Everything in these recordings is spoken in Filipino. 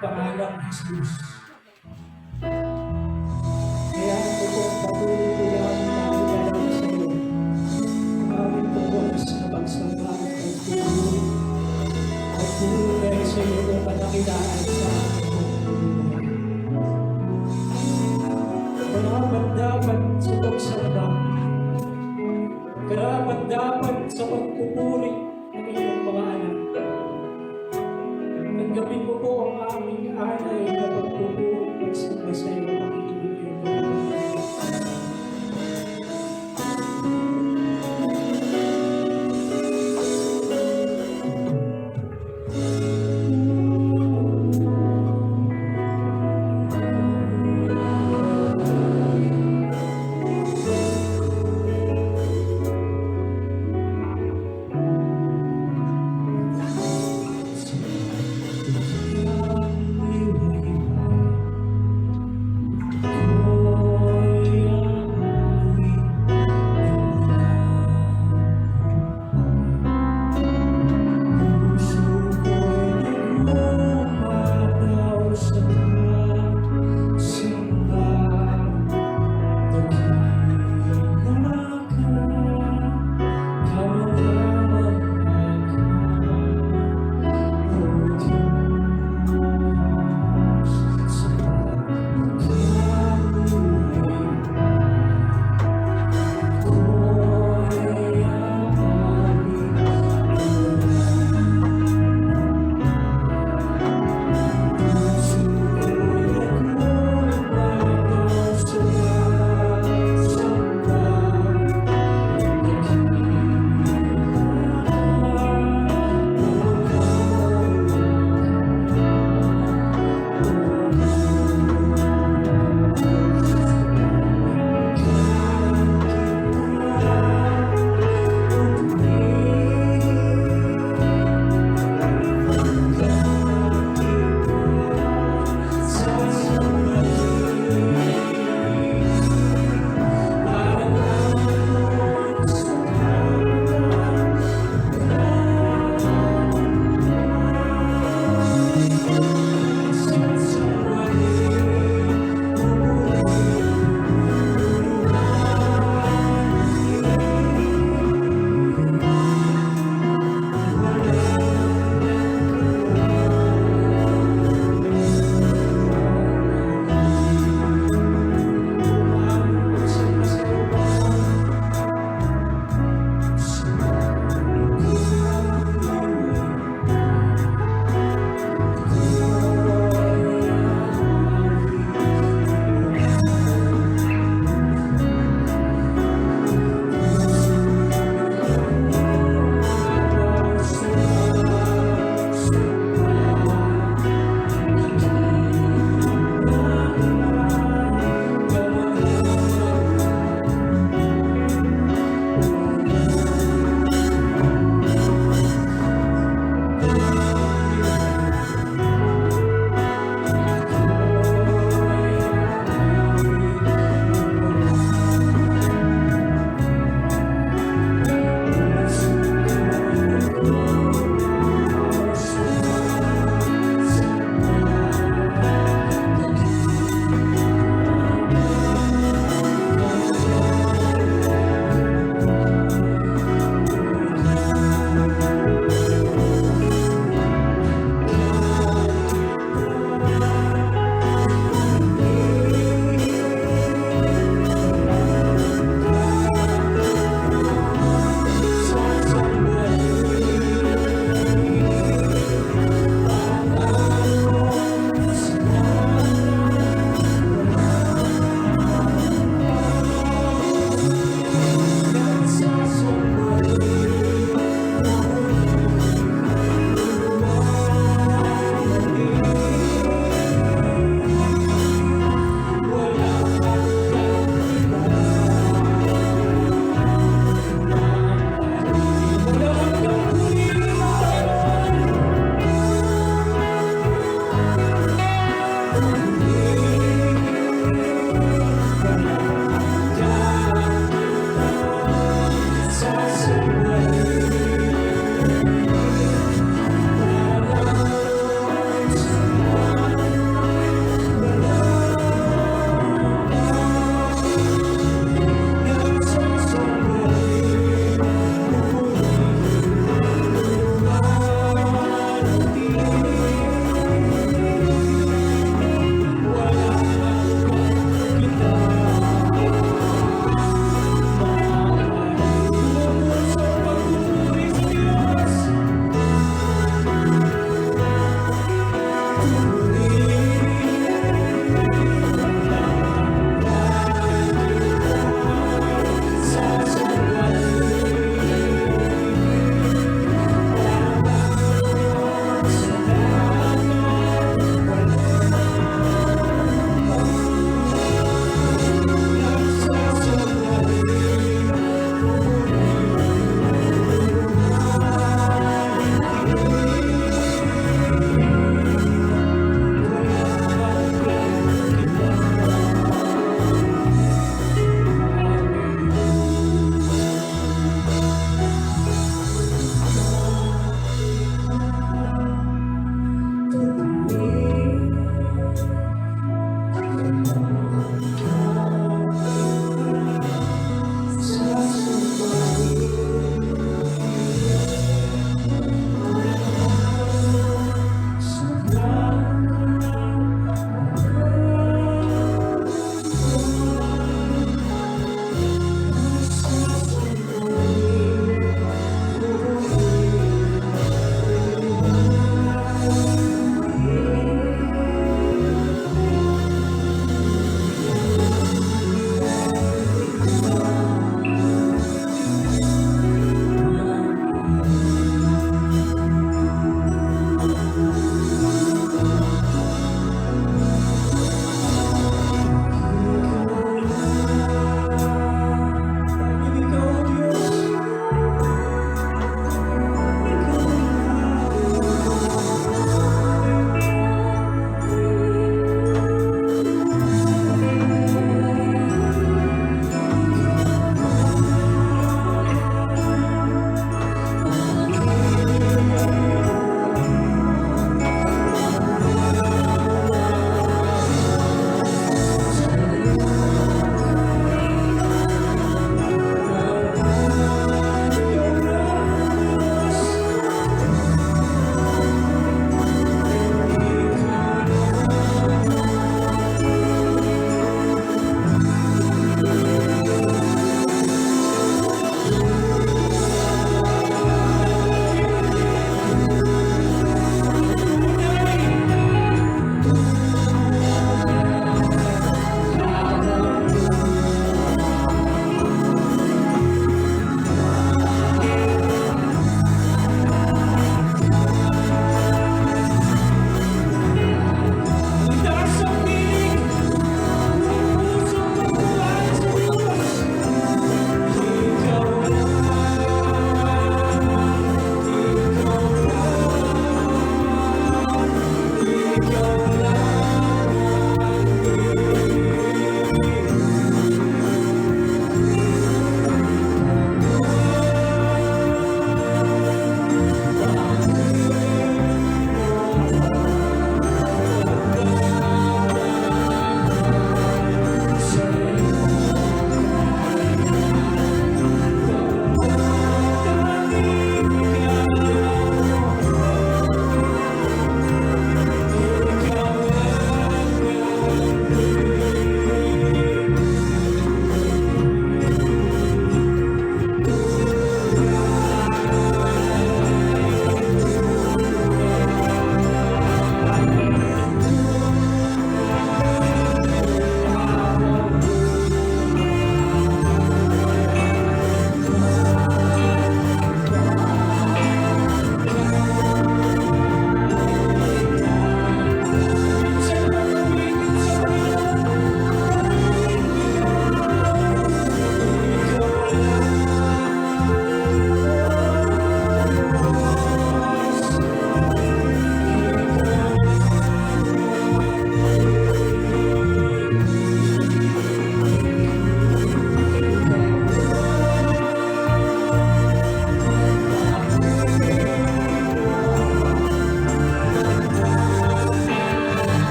pangalang Jesus. Kaya ako po patuloy po namin makikilala sa iyo. Ang aming pagwalas na pagsalamat at patuloy. At patuloy sa iyo na panakilaan sa aming pagbubuhay. Karapat-dapat sa pagsamba. Karapat-dapat sa pagpupuri ng iyong mga anak. Tanggapin mo po ang aming alay na pagpupuri pagsamba sa iyo ang iyong mga anak. Oh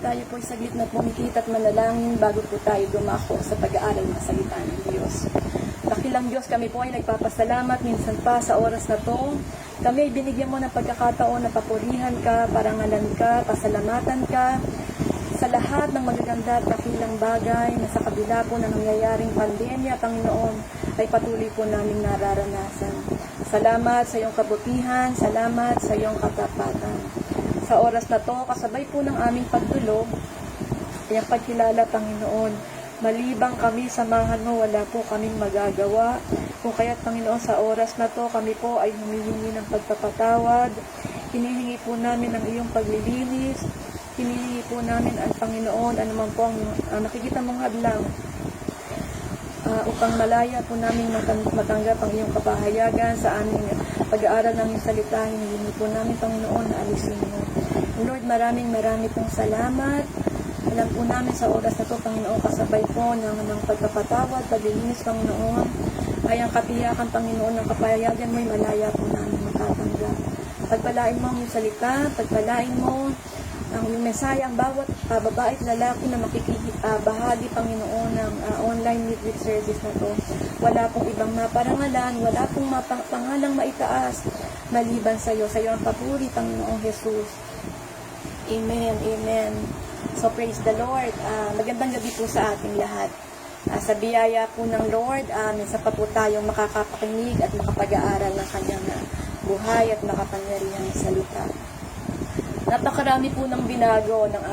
tayo po saglit na pumikit at manalangin bago po tayo dumako sa pag-aaral ng salita ng Diyos. Dakilang Diyos, kami po ay nagpapasalamat minsan pa sa oras na to. Kami ay binigyan mo ng pagkakataon na papurihan ka, parangalan ka, pasalamatan ka sa lahat ng magaganda at dakilang bagay na sa kabila po na nangyayaring pandemya, Panginoon, ay patuloy po namin nararanasan. Salamat sa iyong kabutihan, salamat sa iyong katapatan. Sa oras na to, kasabay po ng aming pagdulog, ay ang pagkilala, Panginoon, malibang kami, samahan mo, wala po kaming magagawa. Kung kaya't, Panginoon, sa oras na to, kami po ay humihingi ng pagpapatawad. Hinihingi po namin ang iyong paglilinis. Hinihingi po namin ang Panginoon, anuman po ang nakikita mong hadlang, upang malaya po namin matanggap ang iyong kapahayagan sa aming pag-aaral ng iyong salita. Hinihingi po namin, Panginoon, na alisin mo. Lord, maraming pong salamat. Alam po namin sa oras na to, Panginoon, kasabay po ng pagpapatawad, paglilinis, Panginoon, ay ang katiyakan, Panginoon, ng kapahayagan mo ay malaya po namin matatanggap. Pagpalain mo ang iyong salita, pagpalain mo ang iyong mensaya, ang bawat babae at lalaki na makikibahagi, Panginoon, ng online midweek service na to. Wala pong ibang maparangalan, wala pong pangalang maitaas maliban sa iyo ang papuri, Panginoong Jesus. Amen, amen. So praise the Lord. Magandang gabi po sa ating lahat. Sa biyaya po ng Lord, minsan pa po tayong makakapakinig at makapag-aaral ng kanyang buhay at makapangyarihang salita. Napakarami po ng binago ng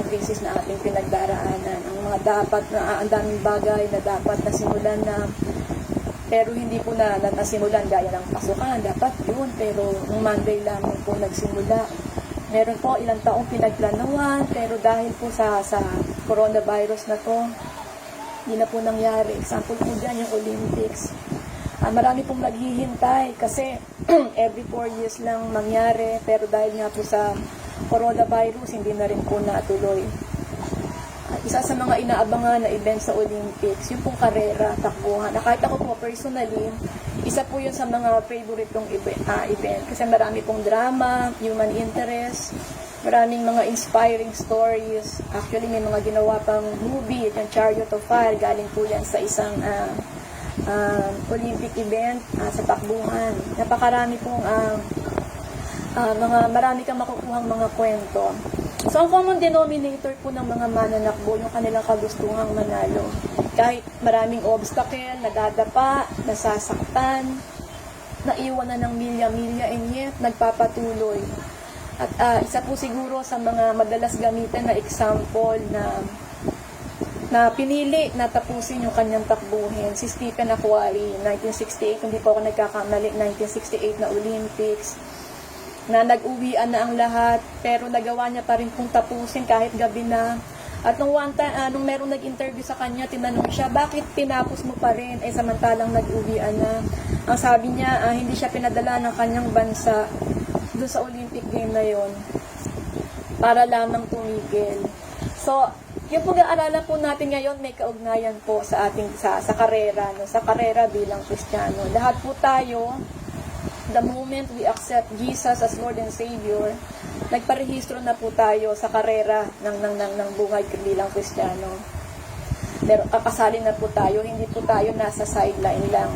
crisis na ating pinagdaraanan. Ang mga ang daming bagay na dapat nasimulan na, pero hindi po na nasimulan gaya ng pasukan. Dapat yun, pero nung Monday lamang po nagsimula. Meron po ilang taong pinagplanuhan, pero dahil po sa coronavirus na to, hindi na po nangyari. Example po dyan, yung Olympics. Marami pong naghihintay kasi every 4 years lang mangyari, pero dahil nga po sa coronavirus, hindi na rin po natuloy. Isa sa mga inaabangan na event sa Olympics, yung pong karera, takbuhan. Kahit ako po personally, isa po yun sa mga favorite kong event. Kasi marami pong drama, human interest, maraming mga inspiring stories. Actually, may mga ginawa pang movie, yung Chariot of Fire, galing po yan sa isang Olympic event sa takbuhan. Napakarami pong marami kang makukuhang mga kwento. So, ang common denominator po ng mga mananakbo, yung kanilang kagustuhang manalo. Kahit maraming obstacle, nadadapa, nasasaktan, naiwan na ng milya-milya, and yet, nagpapatuloy. At isa po siguro sa mga madalas gamitin na example na pinili na tapusin yung kanyang takbuhin, si Stephen Akhwari, 1968, hindi po ako nagkakamali, 1968 na Olympics, na nag-uwian na ang lahat, pero nagawa niya pa rin kung tapusin kahit gabi na. At nung merong nag-interview sa kanya, tinanong siya, bakit tinapos mo pa rin? Samantalang nag-uwian na. Ang sabi niya, hindi siya pinadala ng kanyang bansa doon sa Olympic game na yon para lamang tumigil. So, yung pag-aaralan po natin ngayon, may kaugnayan po sa ating sa karera, no? Sa karera bilang Kristiyano. Lahat po tayo, the moment we accept Jesus as Lord and Savior, nagparehistro na po tayo sa karera ng buhay bilang Kristiyano. Pero kakasali na po tayo, hindi po tayo nasa sideline lang.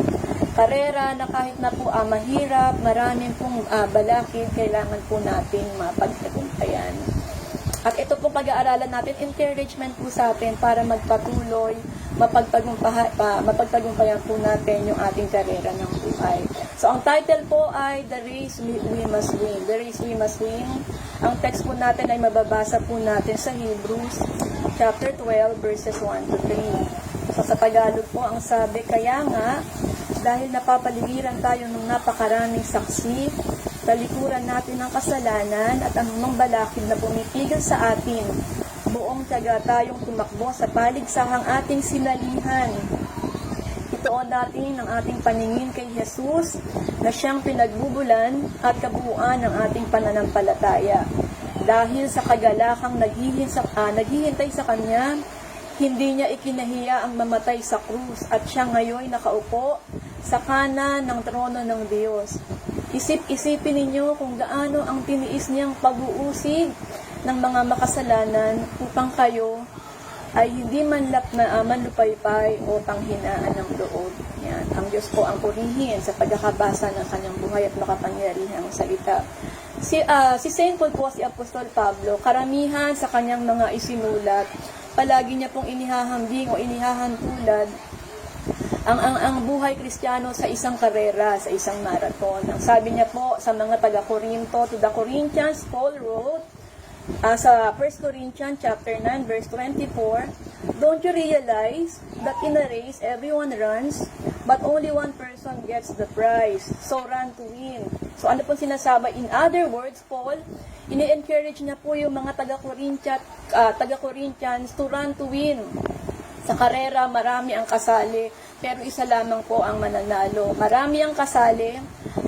Karera na kahit na po mahirap, maraming pong balakid, kailangan po nating mapagtagumpayan. At ito po pag-aaralan natin, encouragement po sa atin para magpatuloy, mapagtagumpayan po natin yung ating karera ng buhay. So, ang title po ay The Race We Must Win. The Race We Must Win. Ang text po natin ay mababasa po natin sa Hebrews chapter 12, verses 1 to 3. So, sa Tagalog po, ang sabi, kaya nga, dahil napapaligiran tayo ng napakaraming saksi, talikuran natin ang kasalanan at anumang balakid na pumipigil sa atin, buong tiyaga tayong tumakbo sa paligsahang ating sinalihan. Ituon natin ang ating paningin kay Jesus na siyang pinagbubulan at kabuuan ng ating pananampalataya. Dahil sa kagalakang naghihintay sa Kanya, hindi niya ikinahiya ang mamatay sa krus at siya ngayon nakaupo sa kanan ng trono ng Diyos. Isip-isipin ninyo kung gaano ang tiniis niyang pag-uusig ng mga makasalanan upang kayo ay hindi manlupaypay o panghinaan ng loob. Yan. Ang Diyos po ang purihin sa pagkakabasa ng kanyang buhay at makapangyarihang salita. Si Saint Paul po, si Apostol Pablo, karamihan sa kanyang mga isinulat, palagi niya pong inihahambing o inihahantulad ang buhay Kristiyano sa isang karera, sa isang marathon. Ang sabi niya po sa mga taga-Korinto, to the Corinthians, Paul wrote, sa 1 Corinthians chapter 9 verse 24, don't you realize that in a race everyone runs, but only one person gets the prize, so run to win. So ano pong sinasabi? In other words, Paul, ini-encourage niya po yung mga taga-Corinthians to run to win. Sa karera, marami ang kasali, pero isa lamang po ang mananalo. Marami ang kasali,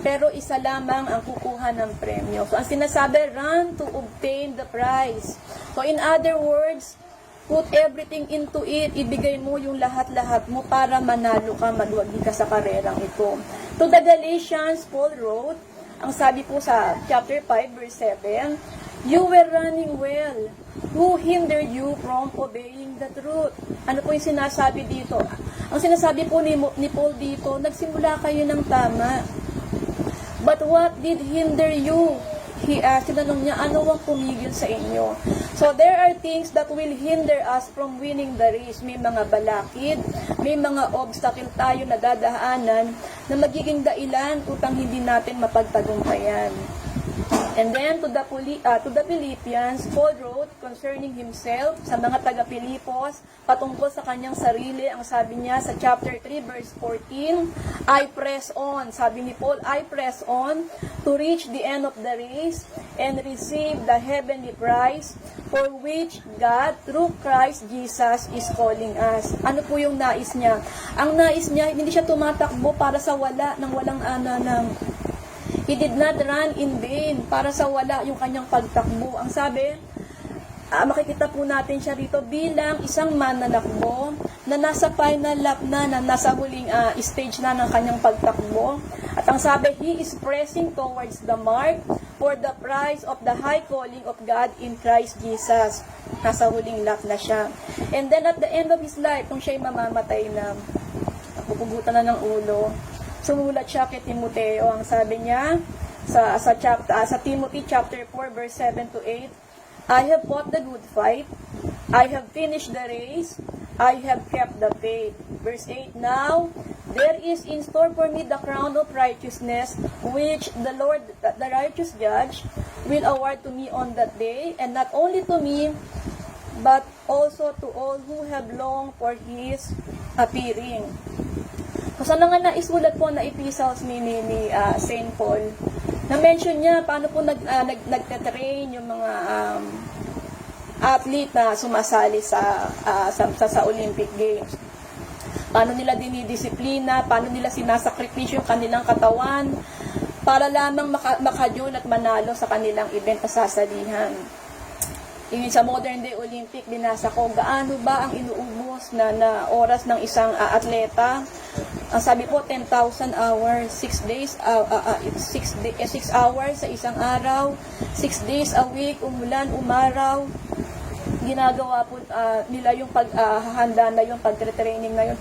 pero isa lamang ang kukuha ng premyo. So, ang sinasabi, run to obtain the prize. So, in other words, put everything into it. Ibigay mo yung lahat-lahat mo para manalo ka, magwagi ka sa karerang ito. To the Galatians, Paul wrote, ang sabi po sa chapter 5, verse 7, you were running well. Who hindered you from obeying the truth? Ano po yung sinasabi dito? Ang sinasabi po ni Paul dito, nagsimula kayo ng tama. But what did hinder you? Tinanong niya, ano ang pumigil sa inyo? So there are things that will hinder us from winning the race. May mga balakid, may mga obstacle tayo na dadaanan na magiging dailan upang hindi natin mapagtagumpayan. And then to the Philippians, Paul wrote concerning himself sa mga taga-Pilipos patungkol sa kanyang sarili. Ang sabi niya sa chapter 3 verse 14, I press on. Sabi ni Paul, I press on to reach the end of the race and receive the heavenly prize for which God through Christ Jesus is calling us. Ano po yung nais niya? Ang nais niya, hindi siya tumatakbo para sa walang ananang. He did not run in vain para sa wala yung kanyang pagtakbo. Ang sabi, makikita po natin siya rito bilang isang mananakbo na nasa final lap na nasa huling stage na ng kanyang pagtakbo. At ang sabi, he is pressing towards the mark for the prize of the high calling of God in Christ Jesus. Nasa huling lap na siya. And then at the end of his life, kung siya'y mamamatay na, pupugutan na ng ulo, sumulat siya kay Timoteo. Ang sabi niya sa Timothy chapter 4 verse 7 to 8, I have fought the good fight, I have finished the race, I have kept the faith. Verse 8, now there is in store for me the crown of righteousness, which the Lord, the righteous judge, will award to me on that day, and not only to me, but also to all who have longed for His appearing. So, sana nga naisulat po na epistles ni Saint Paul, na-mention niya paano po nagtatrain yung mga athlete na sumasali sa Olympic Games. Paano nila dinidisiplina, paano nila sinasakripisyo yung kanilang katawan para lamang makadyon at manalo sa kanilang event na sasalihan. Yung sa modern day Olympic, binasa ko, gaano ba ang inuubos na oras ng isang atleta? Ang sabi po, 10,000 hours, 6 hours sa isang araw, 6 days a week, umulan, umaraw. Ginagawa po nila yung paghahanda na yung pagtre-training na yun.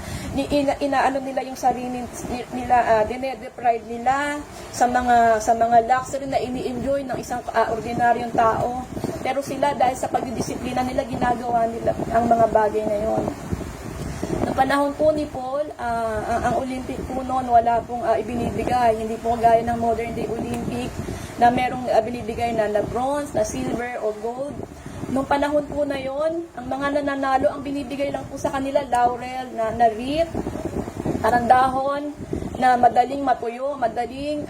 Inaano nila yung sarili nila, dinedeprive nila sa mga luxury na ini-enjoy ng isang ordinaryong tao. Pero sila, dahil sa pagdidisiplina nila, ginagawa nila ang mga bagay na yun. Noong panahon po ni Paul, ang Olympic po noon wala pong ibinibigay. Hindi po gaya ng modern day Olympic na merong binibigay na bronze, na silver o gold. Noong panahon po na yon, ang mga nananalo, ang binibigay lang po sa kanila laurel na wreath, parang dahon na madaling matuyo, madaling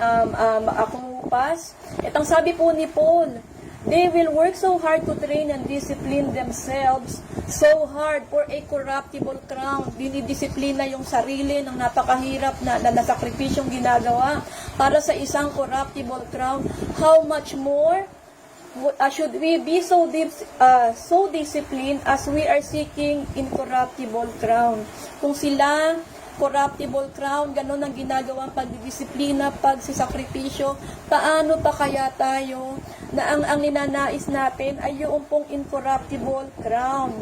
kumupas. At ang sabi po ni Paul, they will work so hard to train and discipline themselves so hard for a corruptible crown. Dinidisiplina yung sarili ng napakahirap na nasakripisyong ginagawa para sa isang corruptible crown. How much more should we be so disciplined as we are seeking incorruptible crown? Kung sila incorruptible crown, ganun ang ginagawang pagdidisiplina, pagsisakripisyo. Paano pa kaya tayo na ang ninanais natin ay yung pong incorruptible crown?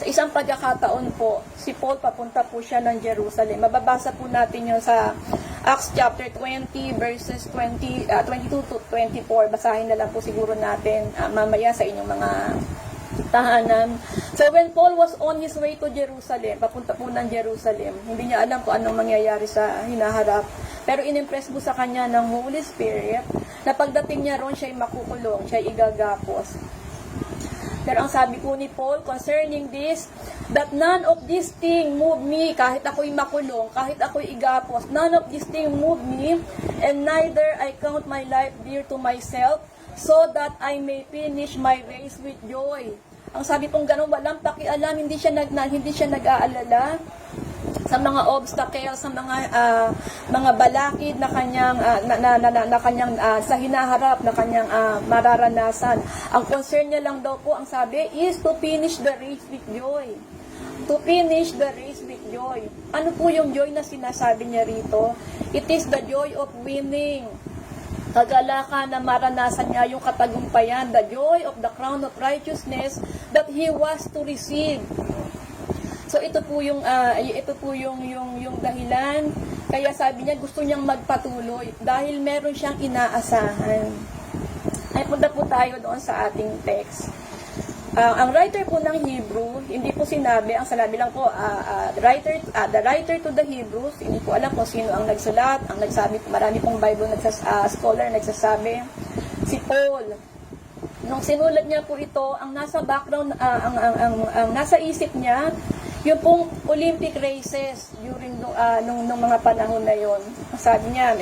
Sa isang pagkakataon po, si Paul papunta po siya ng Jerusalem. Mababasa po natin yun sa Acts chapter 20 verses 22 to 24. Basahin na lang po siguro natin mamaya sa inyong mga tahanan. So when Paul was on his way to Jerusalem, papunta po ng Jerusalem, hindi niya alam kung anong mangyayari sa hinaharap. Pero inimpress po sa kanya ng Holy Spirit na pagdating niya ron, siya ay makukulong, siya ay igagapos. Pero ang sabi po ni Paul concerning this, that none of these things move me, kahit ako'y makulong, kahit ako'y igapos, none of these things move me, and neither I count my life dear to myself, so that I may finish my race with joy. Ang sabi pong ganun, walang pakialam, hindi siya nag-aalala sa mga obstacles, sa mga balakid na kanyang sa hinaharap na kanyang mararanasan. Ang concern niya lang daw po, ang sabi is to finish the race with joy. To finish the race with joy. Ano po yung joy na sinasabi niya rito? It is the joy of winning. Kagalakan na maranasan niya yung katagumpayan, the joy of the crown of righteousness that he was to receive. So ito po yung dahilan, kaya sabi niya gusto niyang magpatuloy dahil meron siyang inaasahan. Ay punta po tayo doon sa ating text. Ang writer po ng Hebrew, hindi po sinabi, ang sinabi lang po, the writer to the Hebrews, hindi po alam kung sino ang nagsulat, ang nagsabi, marami pong Bible scholar nagsasabi, si Paul. Nung sinulat niya po ito, ang nasa background, ang nasa isip niya, yung pong Olympic races during nung mga panahon na yon. Sabi niya,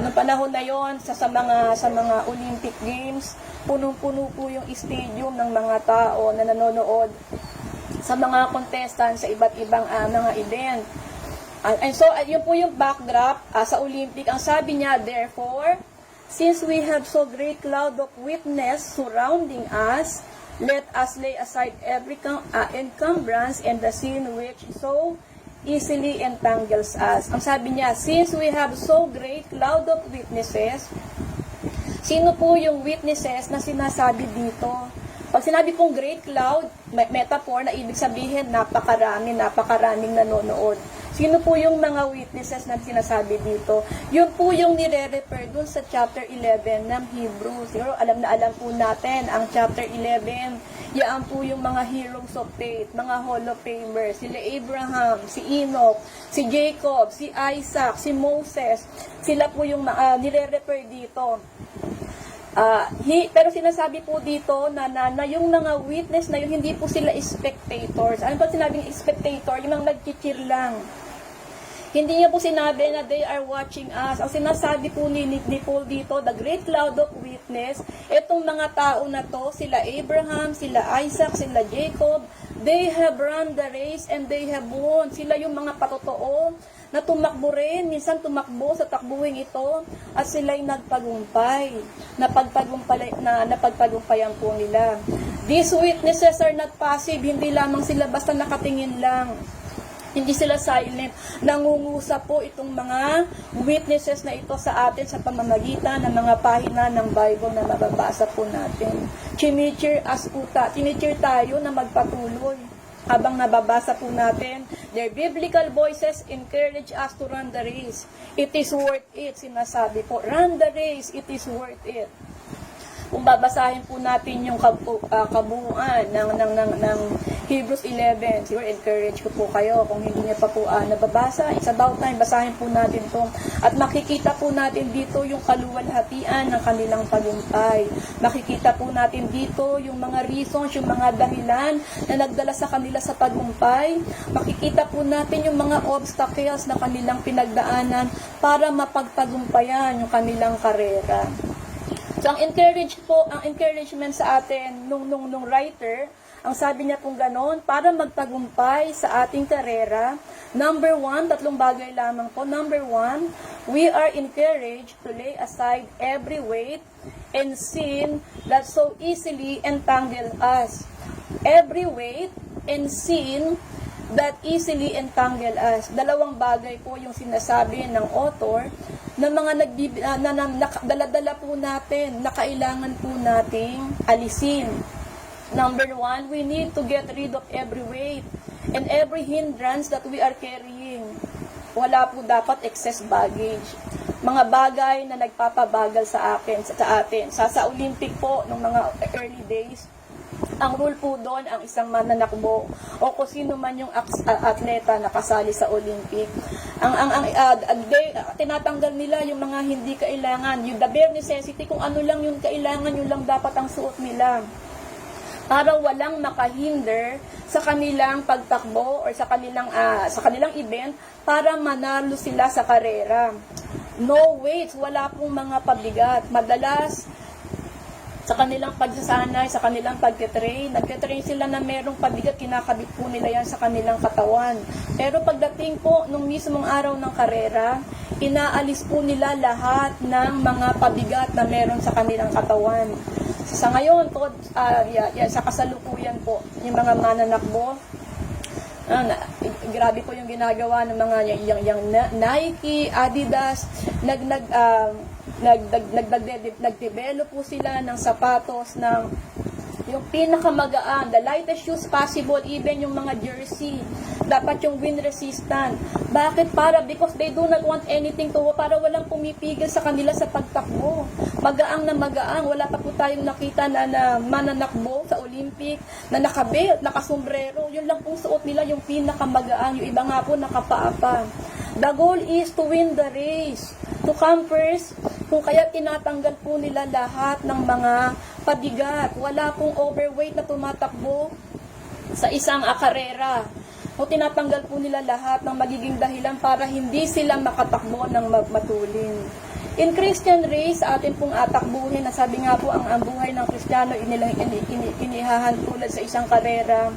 nung panahon na yon sa mga Olympic Games, punong-puno po yung stadium ng mga tao na nanonood sa mga contestants sa iba't ibang mga event. And so, yun po yung backdrop sa Olympic. Ang sabi niya, therefore, since we have so great cloud of witness surrounding us, let us lay aside every encumbrance and the sin which so easily entangles us. Ang sabi niya, since we have so great cloud of witnesses, sino po yung witnesses na sinasabi dito? Pag sinabi pong great cloud, metaphor na ibig sabihin napakaraming nanonood. Sino po yung mga witnesses na sinasabi dito? Yun po yung nire-refer dun sa chapter 11 ng Hebrews. Siguro alam na alam po natin ang chapter 11. Yan po yung mga heroes of faith, mga Hall of Famers, sila Abraham, si Enoch, si Jacob, si Isaac, si Moses. Sila po yung nire-refer dito. Pero sinasabi po dito na yung mga witness na yun, hindi po sila spectators. Ano ba sinabing spectator? Yung mga nag-cheer lang. Hindi niya po sinabi na they are watching us. Ang sinasabi po ni Paul dito, the great cloud of witness, itong mga tao na to, sila Abraham, sila Isaac, sila Jacob, they have run the race and they have won. Sila yung mga patotoo na tumakbo rin, minsan tumakbo sa takbuhing ito, at sila'y nagpagumpay, napagpagumpayan po nila. These witnesses are not passive, hindi lamang sila basta nakatingin lang. Hindi sila silent. Nangungusap po itong mga witnesses na ito sa atin sa pamamagitan ng mga pahina ng Bible na mababasa po natin. Chinicheer tayo na magpatuloy. Habang nababasa po natin, their biblical voices encourage us to run the race. It is worth it, sinasabi po. Run the race, it is worth it. Kung babasahin po natin yung kabuuan ng Hebrews 11, siguro encourage ko po kayo kung hindi niya pa po nababasa. It's about time, basahin po natin ito. At makikita po natin dito yung kaluwalhatian ng kanilang tagumpay. Makikita po natin dito yung mga reasons, yung mga dahilan na nagdala sa kanila sa tagumpay. Makikita po natin yung mga obstacles na kanilang pinagdaanan para mapagtagumpayan yung kanilang karera. So, ang encouragement sa atin nung writer, ang sabi niya pong ganon, para magtagumpay sa ating karera, number 1, tatlong bagay lamang po. Number 1, we are encouraged to lay aside every weight and sin that so easily entangle us. Every weight and sin that easily entangle us. Dalawang bagay po yung sinasabi ng author na mga dala-dala po natin, na kailangan po nating alisin. Number 1, we need to get rid of every weight and every hindrance that we are carrying. Wala po dapat excess baggage. Mga bagay na nagpapabagal sa atin. Sa Olympic po, nung mga early days, ang rule po doon, ang isang mananakbo o kung sino man yung atleta na kasali sa Olympic, tinatanggal nila yung mga hindi kailangan, yung the bare necessity, kung ano lang yung kailangan, yun lang dapat ang suot nila, para walang makahinder sa kanilang pagtakbo or sa kanilang event, para manalo sila sa karera. No weights, wala pong mga pabigat. Madalas sa kanilang pagsasanay, sa kanilang pagtitrain, nagtitrain sila na merong pabigat, kinakabit po nila yan sa kanilang katawan. Pero pagdating po nung mismong araw ng karera, inaalis po nila lahat ng mga pabigat na meron sa kanilang katawan. Sa ngayon po, sa kasalukuyan po, yung mga mananakbo, grabe po yung ginagawa ng mga yung Nike, Adidas, nagdevelop po sila ng sapatos ng yung pinakamagaan, the lightest shoes possible, even yung mga jersey, dapat yung wind resistant. Bakit? Because they do not want anything to, para walang pumipigil sa kanila sa pagtakbo. Magaang na magaang, wala pa po tayong nakita na mananakbo sa Olympic, na nakabelt, nakasombrero, yun lang pong suot nila, yung pinakamagaang, yung iba nga po nakapaapa. The goal is to win the race, to come first, kung kaya tinatanggal po nila lahat ng mga pabigat. Wala pong overweight na tumatakbo sa isang karera. O tinatanggal po nila lahat ng magiging dahilan para hindi sila makatakbo ng matulin. In Christian race, atin pong atakbuhin, na sabi nga po, ang buhay ng Kristiyano inihahan tulad sa isang karera.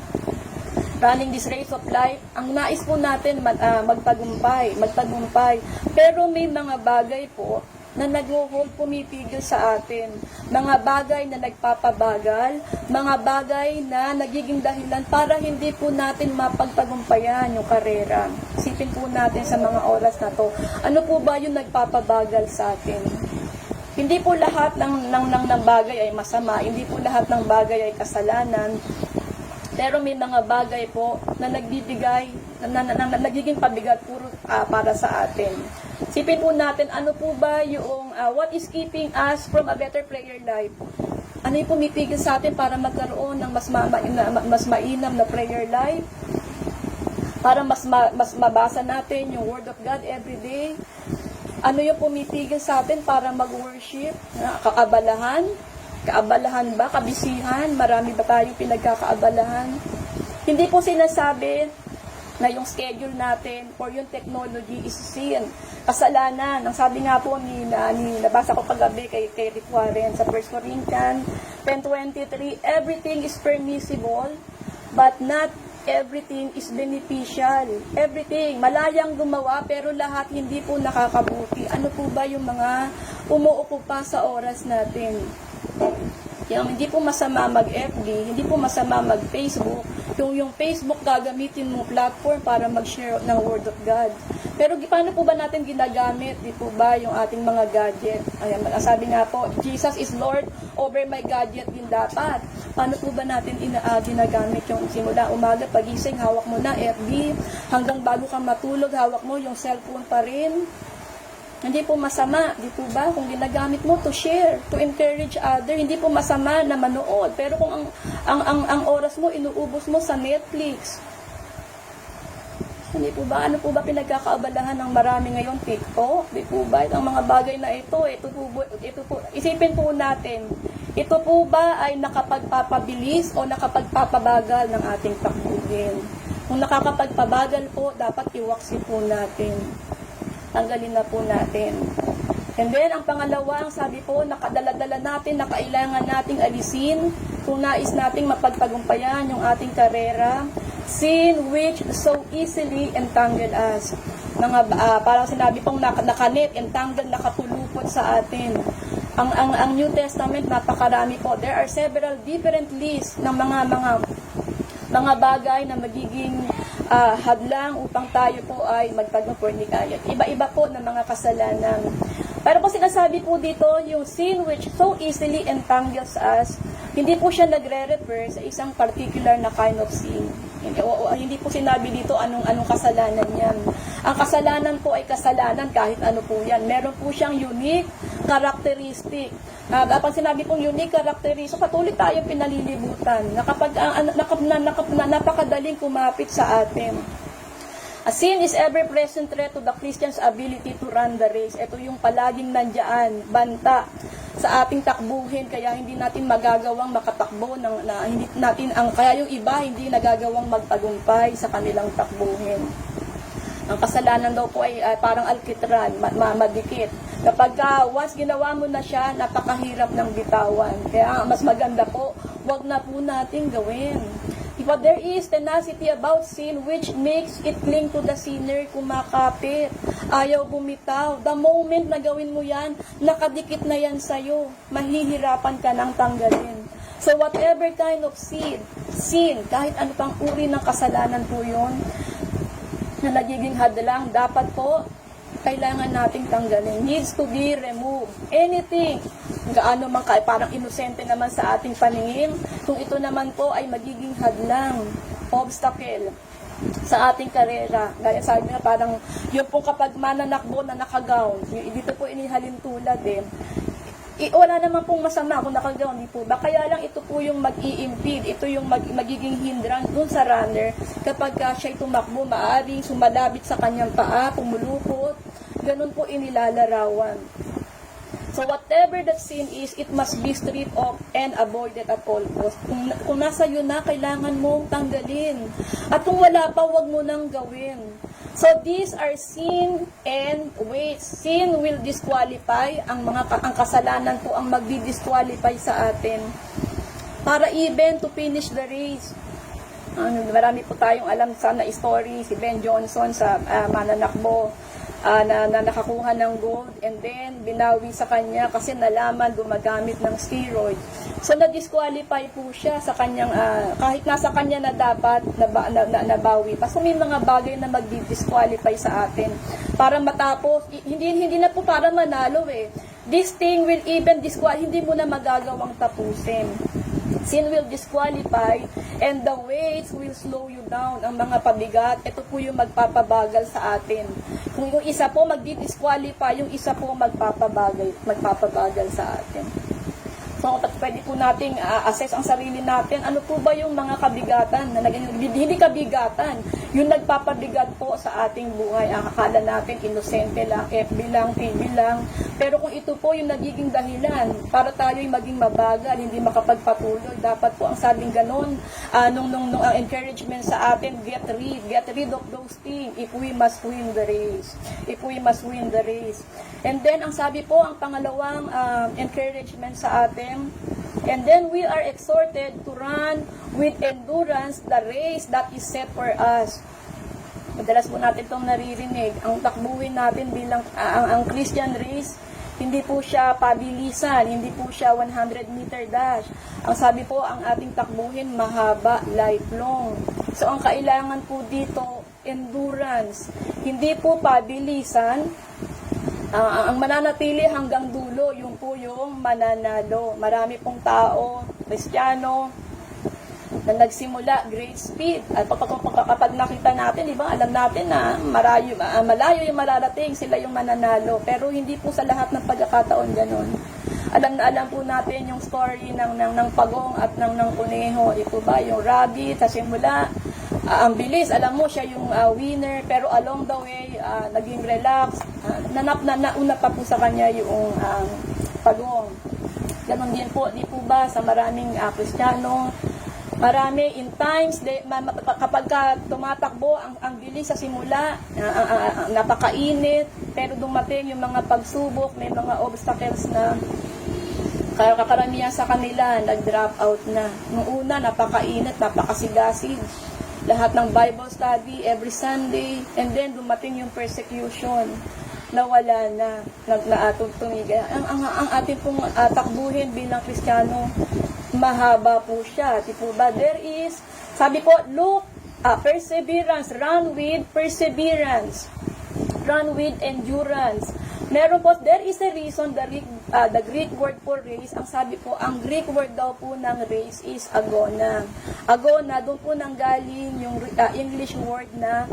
Running this race of life, ang nais po natin magtagumpay. Pero may mga bagay po na nag-hold, pumipigil sa atin. Mga bagay na nagpapabagal, mga bagay na nagiging dahilan para hindi po natin mapagtagumpayan yung karera. Isipin po natin sa mga oras na to, ano po ba yung nagpapabagal sa atin? Hindi po lahat ng bagay ay masama, hindi po lahat ng bagay ay kasalanan, pero may mga bagay po na nagbibigay, na nagiging pabigat puro para sa atin. Sipin po natin, ano po ba yung, what is keeping us from a better prayer life? Ano yung pumipigil sa atin para magkaroon ng mas mainam na prayer life? Para mas mabasa natin yung Word of God every day? Ano yung pumipigil sa atin para mag-worship? Kaabalahan? Kaabalahan ba? Kabisihan? Marami ba tayong pinagkakaabalahan? Hindi po sinasabi na yung schedule natin or yung technology is sin, kasalanan. Ang sabi nga po nabasa ko kagabi kay Rick Warren sa 1 Corinthians 10:23, everything is permissible, but not everything is beneficial. Everything, malayang gumawa, pero lahat hindi po nakakabuti. Ano po ba yung mga umuukupa sa oras natin? Yung hindi po masama mag-FB, hindi po masama mag-Facebook. Yung Facebook gagamitin mo platform para mag-share ng Word of God. Pero paano po ba natin ginagamit? Di po ba yung ating mga gadget? Ayan, sabi nga po, Jesus is Lord over my gadget din dapat. Paano po ba natin ginagamit yung simula umaga, pagising, hawak mo na FB, hanggang bago ka matulog, hawak mo yung cellphone pa rin? Hindi po masama, di po ba? Kung ginagamit mo to share, to encourage other, hindi po masama na manood. Pero kung ang oras mo, inuubos mo sa Netflix, hindi po ba? Ano po ba pinagkakaabalahan ng marami ngayon? TikTok, di po ba? Ang mga bagay na ito po, isipin po natin, ito po ba ay nakapagpapabilis o nakapagpapabagal ng ating takbuhin? Kung nakakapagpabagal po, dapat iwaksi po natin. Tanggalin na po natin. And then, ang pangalawa, ang sabi po, nakadala-dala natin, na kailangan nating alisin kung nais nating mapagtagumpayan yung ating karera, sin which so easily entangle us. Parang sinabi pong nakanit, entangle, nakapulupot sa atin. Ang New Testament, napakarami po. There are several different lists ng mga bagay na magiging hadlang upang tayo po ay magpag-fornicate. Iba-iba po ng mga kasalanan. Pero po sinasabi po dito, yung sin which so easily entangles us, hindi po siya nagre-refer sa isang particular na kind of sin. Hindi po sinabi dito anong kasalanan yan. Ang kasalanan po ay kasalanan kahit ano po yan. Meron po siyang unique characteristic. Kapag sinabi pong unique characteristic, patuloy tayong pinalilibutan na kapag napakadaling kumapit sa atin. A sin is ever-present threat to the Christian's ability to run the race. Ito yung palaging nandyan, banta sa ating takbuhin, kaya hindi natin magagawang makatakbo, kaya yung iba hindi nagagawang magtagumpay sa kanilang takbuhin. Ang kasalanan daw po ay parang alkitran, madikit. Kapag once ginawa mo na siya, napakahirap ng bitawan. Kaya mas maganda po, wag na po natin gawin. But there is tenacity about sin which makes it cling to the sinner, kumakapit, ayaw bumitaw. The moment na gawin mo yan, nakadikit na yan sa'yo. Mahihirapan ka nang tanggalin. So whatever kind of sin, kahit ano pang uri ng kasalanan po yun, na nagiging hadlang, dapat po, kailangan nating tanggalin. Needs to be removed. Anything, gaano man parang inosente naman sa ating paningin, kung ito naman po ay magiging hadlang, obstacle sa ating karera. Gaya sabi nga parang, yun pong kapag mananakbo na nakagown, dito po inihalin tulad wala naman pong masama kung nakagown, di po ba? Kaya lang ito po yung mag-i-impede, ito yung magiging hindrance dun sa runner kapag siya'y tumakbo, maaaring sumalabit sa kanyang paa, pumulupot, ganun po inilalarawan. So whatever that sin is, it must be stripped off and avoided at all costs. Kung nasa iyo na, kailangan mong tanggalin. At kung wala pa, wag mo nang gawin. So these are sin and weights. Sin will disqualify, ang kasalanan po ang magdi-disqualify sa atin. Para even to finish the race. Marami po tayong alam sana story, si Ben Johnson sa mananakbo. Na nakakuha ng gold and then binawi sa kanya kasi nalaman gumagamit ng steroid. So na-disqualify po siya sa kanyang kahit nasa kanya na dapat nabawi. So may mga bagay na magdi-disqualify sa atin para matapos hindi na po para manalo This thing will even disqualify, hindi mo na magagawang tapusin. Sin will disqualify and the weights will slow you down. Ang mga pabigat, ito po yung magpapabagal sa atin. Kung yung isa po magdi-disqualify, yung isa po magpapabagal sa atin. So, pwede po nating assess ang sarili natin. Ano po ba yung mga kabigatan na hindi kabigatan, yung nagpapabigat po sa ating buhay. Akala natin inosente lang, FB lang, TV lang. Pero kung ito po yung nagiging dahilan para tayo'y maging mabagal, hindi makapagpatuloy, dapat po ang sabing ganon, nung encouragement sa atin, get rid of those things if we must win the race. And then, ang sabi po, ang pangalawang encouragement sa atin, and then we are exhorted to run with endurance the race that is set for us. Madalas po natin itong naririnig. Ang takbuhin natin bilang ang Christian race, hindi po siya pabilisan, hindi po siya 100-meter dash. Ang sabi po, ang ating takbuhin mahaba, lifelong. So ang kailangan po dito, endurance. Hindi po pabilisan. Ang mananatili hanggang dulo, yung po yung mananalo. Marami pong tao, Kristiyano, na nagsimula, great speed. At kapag nakita natin, di ba, alam natin na malayo yung mararating, sila yung mananalo. Pero hindi po sa lahat ng pagkakataon ganun. Alam na alam po natin yung story ng pagong at ng kuneho. Ito ba, yung rabbit, sa simula, ang bilis, alam mo, siya yung winner. Pero along the way, naging relax. Nauna pa po sa kanya yung pagong. Ganon din po, di po ba, sa maraming Kristiyano, marami in times, kapag tumatakbo, ang bilis sa simula, napakainit, pero dumating yung mga pagsubok, may mga obstacles na kakaramihan sa kanila, nag-drop out na. Noong una, napakainit, napakasigasig. Lahat ng Bible study, every Sunday, and then dumating yung persecution. Nawala na, tumigay. Ang ating pong takbuhin bilang Kristiyano, mahaba po siya. Tipo ba? There is, sabi po, look perseverance, run with perseverance. Run with endurance. Meron po, there is a reason, the Greek word for race, ang sabi po, ang Greek word daw po ng race is agona. Agona, doon po nanggaling yung English word na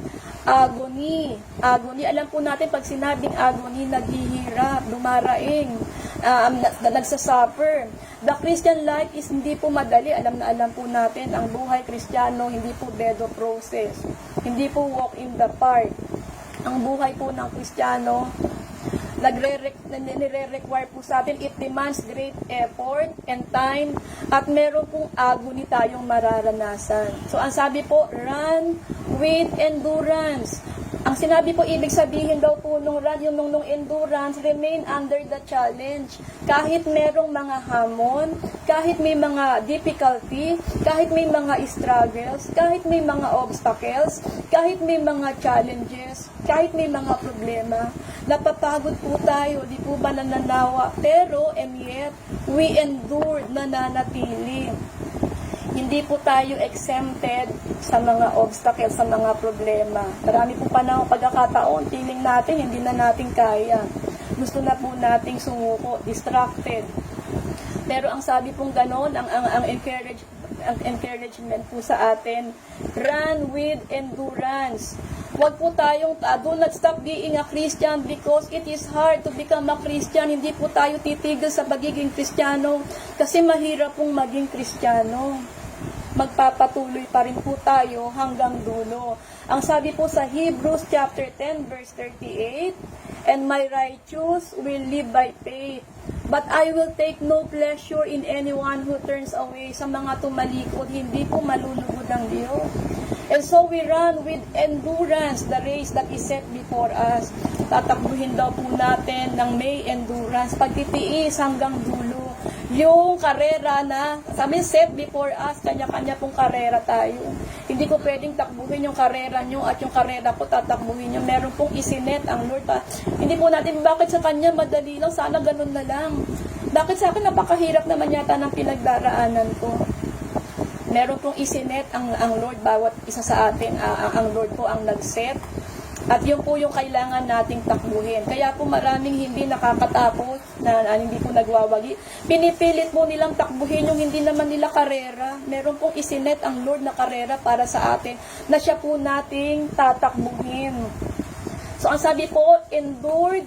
agony. Agony, alam po natin, pag sinabing agony, naghihirap, dumaraing, nagsasuffer. The Christian life is hindi po madali, alam po natin, ang buhay Kristiyano, hindi po bedo process, hindi po walk in the park. Ang buhay po ng Kristiyano, nire-require po sa atin, it demands great effort and time, at meron pong agony tayong mararanasan. So, ang sabi po, run with endurance. Ang sinabi po, ibig sabihin daw po nung run, yung nung endurance, remain under the challenge. Kahit merong mga hamon, kahit may mga difficulty, kahit may mga struggles, kahit may mga obstacles, kahit may mga challenges, kahit may mga problema, napapagod po tayo, di po ba nananawa? Pero, and yet, we endured, nananatili. Hindi po tayo exempted sa mga obstacles, sa mga problema. Marami po panahon, pagkakataon, feeling natin, hindi na natin kaya. Gusto na po nating sumuko, distracted. Pero ang sabi pong ganon, ang encouragement po sa atin, run with endurance. Huwag po tayong, do not stop being a Christian because it is hard to become a Christian. Hindi po tayo titigil sa pagiging Kristiyano kasi mahirap pong maging Kristiyano. Magpapatuloy pa rin po tayo hanggang dulo. Ang sabi po sa Hebrews chapter 10 verse 38, and my righteous will live by faith, but I will take no pleasure in anyone who turns away. Sa mga tumalikod, hindi po malulugod ang Diyos. And so we run with endurance the race that is set before us. Tatakbuhin daw po natin ng may endurance, pagtitiis hanggang dulo. Yung karera na, sabi set before us, kanya-kanya pong karera tayo. Hindi ko pwedeng takbuhin yung karera nyo at yung karera ko tatakbuhin nyo. Meron pong isinet ang Lord. Hindi po natin, bakit sa kanya madali lang, sana ganun na lang. Bakit sa akin napakahirap naman yata ng pinagdaraanan ko. Meron pong isinet ang Lord, bawat isa sa atin, ang Lord po ang nag-set. At yun po yung kailangan nating takbuhin. Kaya po maraming hindi nakakatapos, na hindi po nagwawagi. Pinipilit po nilang takbuhin yung hindi naman nila karera. Meron pong isinet ang Lord na karera para sa atin, na siya po nating tatakbuhin. So ang sabi po, endured,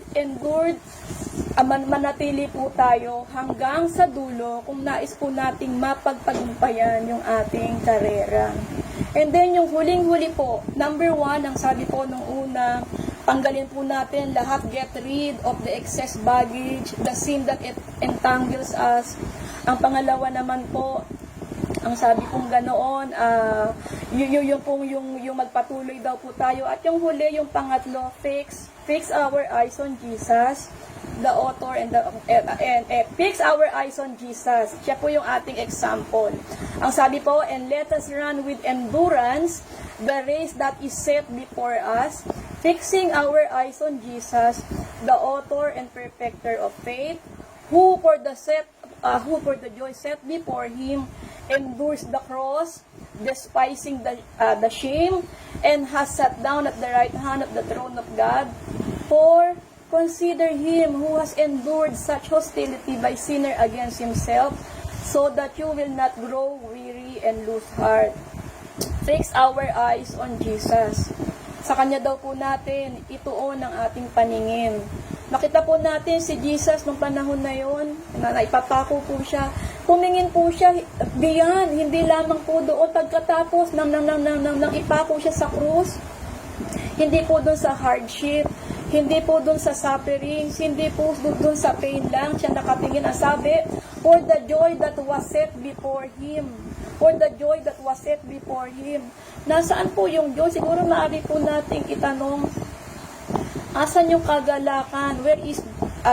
manatili po tayo hanggang sa dulo kung nais po nating mapagtagumpayan yung ating karera. And then yung huling-huli po, number 1, ang sabi po nung una, tanggalin po natin lahat, get rid of the excess baggage, the sin that it entangles us. Ang pangalawa naman po, ang sabi pong ganoon, yung magpatuloy daw po tayo. At yung huli, yung pangatlo, fix our eyes on Jesus, the author and fix our eyes on Jesus. Siya po yung ating example. Ang sabi po, and let us run with endurance the race that is set before us, fixing our eyes on Jesus, the author and perfecter of faith, who for the joy set before him endures the cross, despising the shame, and has sat down at the right hand of the throne of God. For consider him who has endured such hostility by sinner against himself, so that you will not grow weary and lose heart. Fix our eyes on Jesus. Sa kanya daw po natin ituon ang ating paningin. Nakita po natin si Jesus nung panahon na yon, na naipapako po siya. Tumingin po siya beyond, hindi lamang po doon pagkatapos nang ipako siya sa krus. Hindi po doon sa hardship, hindi po doon sa sufferings, hindi po doon sa pain lang siya nakatingin. Ang sabi, for the joy that was set before him. For the joy that was set before him. Nasaan po yung joy? Siguro maaari po nating itanong, asan yung kagalakan? Where is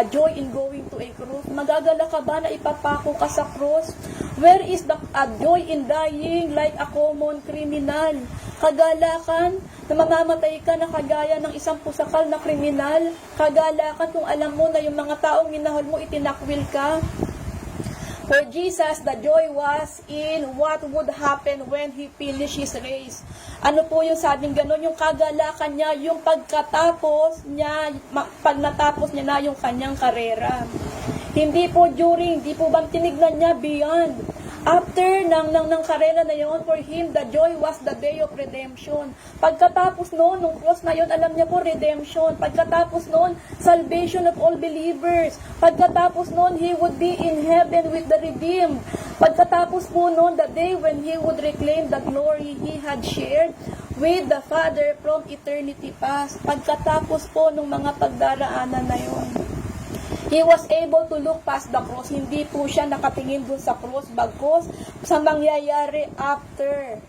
joy in going to a cross? Magagala ka ba na ipapako ka sa cross? Where is the joy in dying like a common criminal? Kagalakan na mamamatay ka na kagaya ng isang pusakal na kriminal? Kagalakan kung alam mo na yung mga taong minahal mo itinakwil ka? For Jesus, the joy was in what would happen when He finished His race. Ano po yung sabing gano'n? Yung kagalakan niya, yung pagkatapos niya, pag natapos niya na yung kanyang karera. Hindi po during, hindi po bang tinignan niya beyond. After ng karera na yon, for Him, the joy was the day of redemption. Pagkatapos noon, nung cross na yon, alam niya po, redemption. Pagkatapos noon, salvation of all believers. Pagkatapos noon, He would be in heaven with the redeemed. Pagkatapos po noon, the day when He would reclaim the glory He had shared with the Father from eternity past. Pagkatapos po nung mga pagdaraanan na yon, He was able to look past the cross. Hindi po siya nakatingin dun sa cross, bagkos sa mangyayari after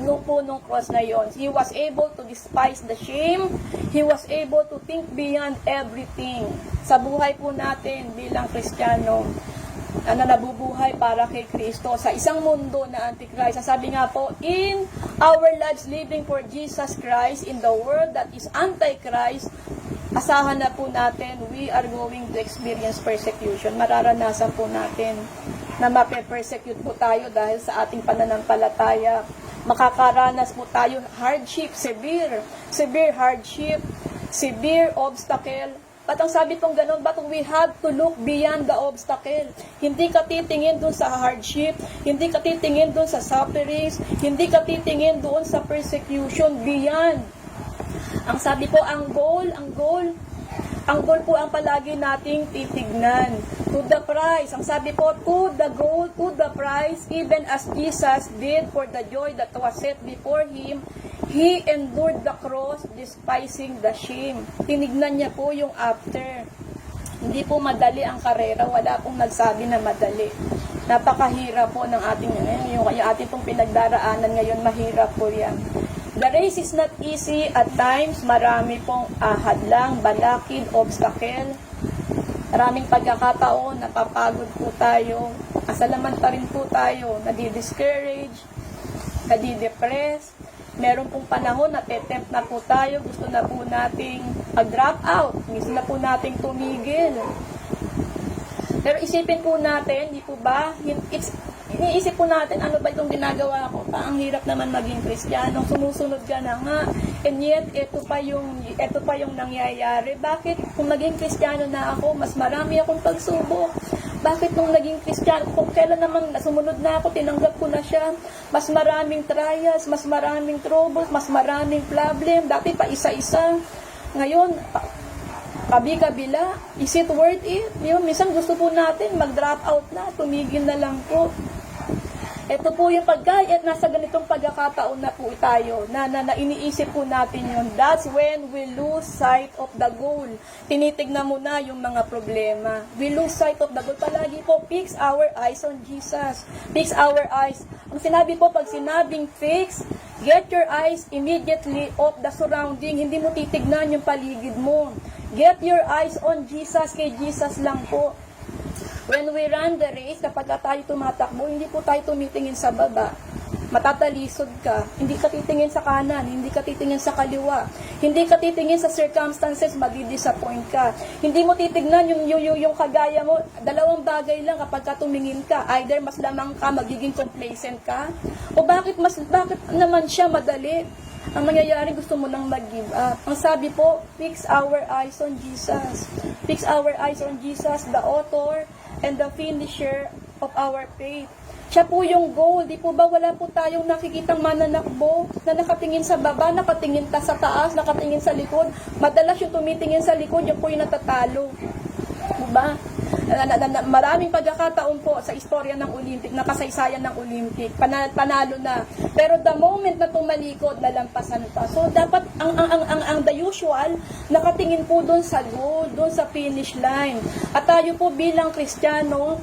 nung cross na yon. He was able to despise the shame. He was able to think beyond everything. Sa buhay po natin bilang Kristiyano, na nabubuhay para kay Kristo sa isang mundo na antichrist. Sabi nga po, in our lives living for Jesus Christ in the world that is antichrist, asahan na po natin, we are going to experience persecution. Mararanasan po natin na mape-persecute po tayo dahil sa ating pananampalataya. Makakaranas po tayo hardship, severe hardship, severe obstacle. At ang sabi pong ganun, but we have to look beyond the obstacle. Hindi ka titingin dun sa hardship, hindi ka titingin dun sa sufferings, hindi ka titingin dun sa persecution, beyond. Ang sabi po, ang goal po ang palagi nating titignan. To the prize. Ang sabi po, to the goal, to the prize, even as Jesus did for the joy that was set before Him, He endured the cross, despising the shame. Tinignan niya po yung after. Hindi po madali ang karera, wala pong nagsabi na madali. Napakahirap po ng ating, yung ating pong pinagdaraanan ngayon, mahirap po yan. The race is not easy at times. Marami pong hadlang, balakid, obstacle. Maraming pagkakataon, napapagod po tayo. Asalaman pa rin po tayo, nadi-discourage, nadi-depress. Meron pong panahon na tetempt na po tayo, gusto na po nating mag-drop out, gusto na po nating tumigil. Pero isipin po natin, di po ba, iniisip po natin, ano ba itong ginagawa ko? Ang hirap naman maging Kristiyano, sumusunod ka na nga, and yet, ito pa yung nangyayari. Bakit kung naging Kristiyano na ako, mas marami akong pagsubok? Bakit nung naging Kristiyano, kung kailan naman sumunod na ako, tinanggap ko na siya, mas maraming trials, mas maraming troubles, mas maraming problem, dati pa isa-isa. Ngayon, kabi-kabila, is it worth it? Yun, minsan gusto po natin mag-drop out na, tumigil na lang po. Ito po yung pagkaya, nasa ganitong pagkakataon na po tayo, na iniisip po natin yun. That's when we lose sight of the goal. Tinitignan mo na yung mga problema. We lose sight of the goal. Palagi po, fix our eyes on Jesus. Fix our eyes. Ang sinabi po, pag sinabing fix, get your eyes immediately off the surrounding. Hindi mo titignan yung paligid mo. Get your eyes on Jesus, kay Jesus lang po. When we run the race, kapag tayo tumatakbo, hindi po tayo tumitingin sa baba. Matatalisod ka. Hindi ka titingin sa kanan, hindi ka titingin sa kaliwa. Hindi ka titingin sa circumstances, madi-disappoint ka. Hindi mo titignan yung kagaya mo. Dalawang bagay lang kapag ka tumingin ka. Either mas lamang ka, magiging complacent ka, o bakit naman siya madali? Ang mangyayari, gusto mo nang mag-give up. Ang sabi po, fix our eyes on Jesus. Fix our eyes on Jesus, the author and the finisher of our faith. Siya po yung goal. Di po ba wala po tayong nakikitang mananakbo na nakatingin sa baba, nakatingin sa taas, nakatingin sa likod. Madalas yung tumitingin sa likod, yung po yung natatalo. Diba? Maraming pagkakataon po sa istorya ng Olympic, na kasaysayan ng Olympic, panalo na. Pero the moment na tumalikod, nalampasan pa. So dapat ang the usual, nakatingin po doon sa goal, doon sa finish line. At tayo po bilang Kristiyano,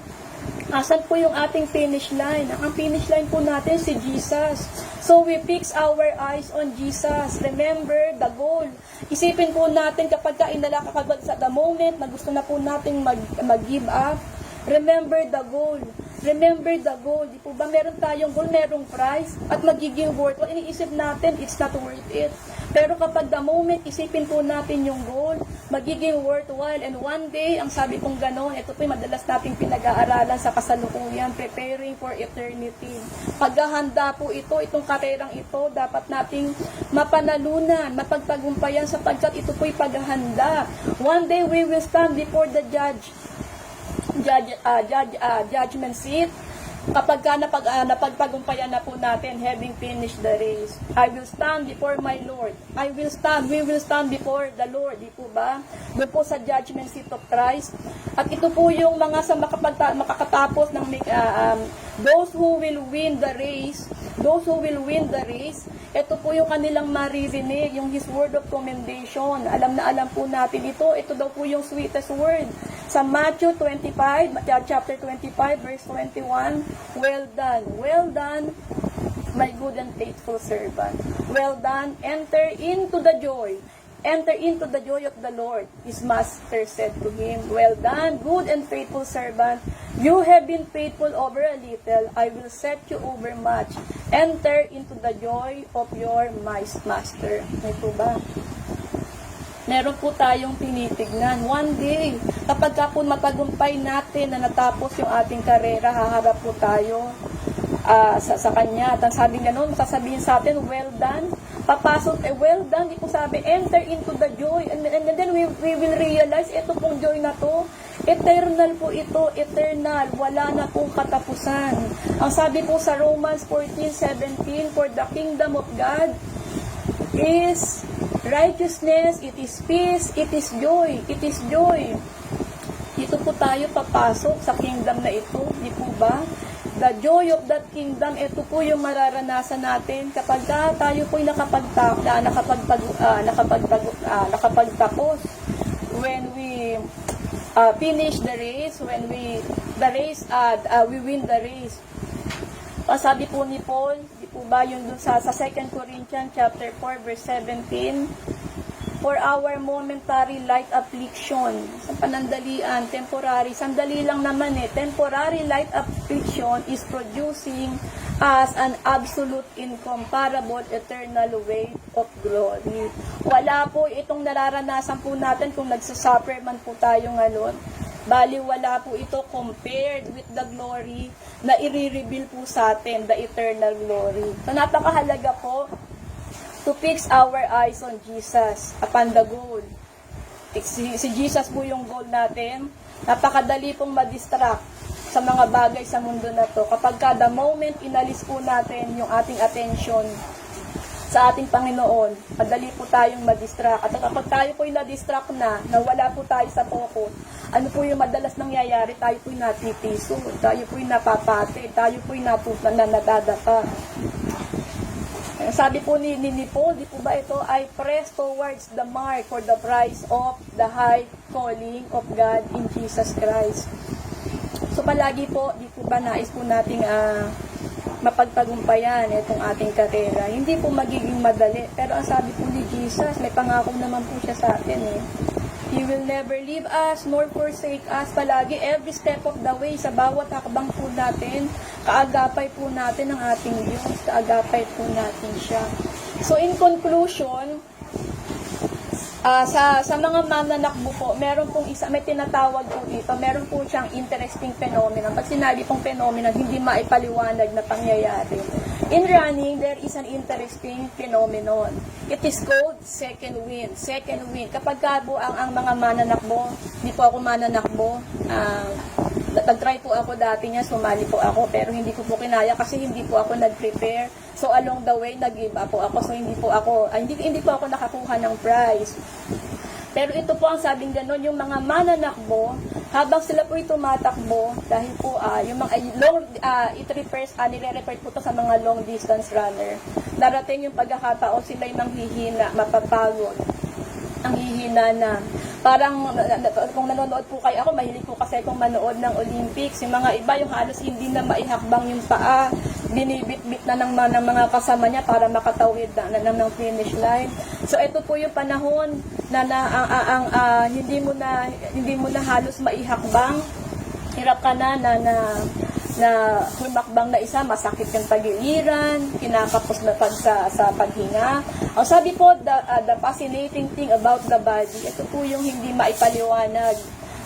asan po yung ating finish line? Ang finish line po natin si Jesus. So we fix our eyes on Jesus. Remember the goal. Isipin po natin kapag sa the moment na gusto na po natin mag-give up, remember the goal. Remember the goal. Di po ba meron tayong goal, merong prize, at magiging worthwhile. Iniisip natin, it's not worth it. Pero kapag the moment isipin po natin yung goal, magiging worthwhile. And one day, ang sabi kong gano'n, ito po yung madalas nating pinag-aaralan sa kasalukuyan, preparing for eternity. Paghahanda po ito, itong karerang ito, dapat nating mapanalunan, mapagtagumpayan sapagkat ito po'y paghahanda. One day, we will stand before the judgment seat. Kapag napagtagumpayan na po natin, having finished the race, I will stand before my Lord. We will stand before the Lord, di po ba? Doon po sa judgment seat of Christ. At ito po yung mga sa makakatapos ng those who will win the race, ito po yung kanilang maririnig, yung His word of commendation. Alam na alam po natin ito daw po yung sweetest word. Sa Matthew 25, chapter 25, verse 21, well done, my good and faithful servant. Well done, enter into the joy of the Lord. His master said to him, well done, good and faithful servant. You have been faithful over a little, I will set you over much. Enter into the joy of your master. Ito ba? Meron po tayong tinitignan. One day, kapag ka po matagumpay natin na natapos yung ating karera, haharap po tayo sa Kanya. At sabi nga noon, sasabihin sa atin, well done. Papasok, well done. Di po sabi, enter into the joy. And then we will realize, ito pong joy na to, eternal po ito, eternal. Wala na pong katapusan. Ang sabi po sa Romans 14:17, for the kingdom of God is righteousness, it is peace, it is joy, Dito po tayo papasok sa kingdom na ito, di po ba? The joy of that kingdom, ito po yung mararanasan natin kapag tayo po'y nakapagtapos. When we finish the race, we win the race. Sabi po ni Paul, di po ba yun dun sa 2 Corinthians chapter 4 verse 17, for our momentary light affliction, sa panandalian, temporary, sandali lang naman temporary light affliction is producing as an absolute incomparable eternal weight of glory. Wala po itong nararanasan po natin kung nagsasuffer man po tayo ngayon. Bali, wala po ito compared with the glory na i-reveal po sa atin, the eternal glory. So, napakahalaga po to fix our eyes on Jesus, upon the goal. Si Jesus po yung goal natin. Napakadali pong madistract sa mga bagay sa mundo na to. Kapag the moment inalis po natin yung ating attention sa ating Panginoon, madali po tayong madistract. At kapag tayo po'y na-distract na wala po tayo sa focus, ano po yung madalas nangyayari? Tayo po'y natitiso, tayo po'y napapate, tayo po'y nadadapa. Sabi po ni Paul, di po ba ito, I press towards the mark for the prize of the high calling of God in Jesus Christ. So palagi po, di po ba nais po nating mapagtagumpayan itong ating karera. Hindi po magiging madali. Pero ang sabi po ni Jesus, may pangako naman po siya sa atin He will never leave us nor forsake us. Palagi, every step of the way, sa bawat hakbang po natin, kaagapay po natin ang ating Diyos. Kaagapay po natin siya. So in conclusion, sa mga mananakbo po, meron pong may tinatawag po dito, meron po siyang interesting phenomenon. Pag sinabi pong phenomenon, hindi maipaliwanag na pangyayari. In running, there is an interesting phenomenon. It is called second wind. Second wind. Kapag po ang mga mananakbo, hindi po ako mananakbo, nag-try po ako dati niya, sumali po ako, pero hindi ko po kinaya kasi hindi po ako nag-prepare. So along the way, nag-give up po ako. So hindi po ako nakakuha ng prize. Pero ito po ang sabing gano'n, yung mga mananakbo, habang sila po tumatakbo, dahil po yung mga nire-refer po to sa mga long distance runner. Darating yung pagkakataon, sila yung manghihina, mapapagod. Ang hihina na. Parang, kung nanonood po kayo, ako mahilig po kasi akong manood ng Olympics. Yung mga iba, yung halos hindi na maihakbang yung paa, binibit-bit na ng mga kasama niya para makatawid na ng finish line. So, ito po yung panahon na hindi mo na halos maihakbang. Hirap ka na na humakbang na isa, masakit yung tagiliran, kinakapos na sa paghinga. Ang sabi po, the fascinating thing about the body, ito po yung hindi maipaliwanag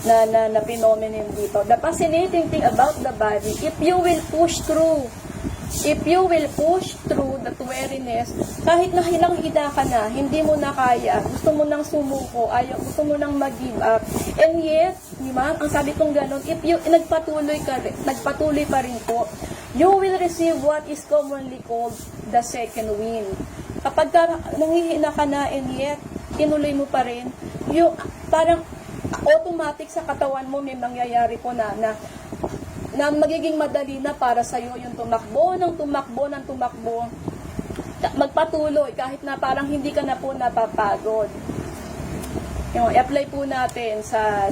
na phenomenon dito. The fascinating thing about the body, if you will push through that weariness, kahit na hilang-hila ka na, hindi mo na kaya, gusto mo nang sumuko, gusto mo nang mag-give up, and yet, di ba, ang sabi kong ganun, if you nagpatuloy pa rin po, you will receive what is commonly called the second wind. Kapag nanghihina ka na, and yet, tinuloy mo pa rin, yung parang automatic sa katawan mo may mangyayari po na magiging madali na para sa iyo yung tumakbo, magpatuloy kahit na parang hindi ka na po napapagod. Yung apply po natin sa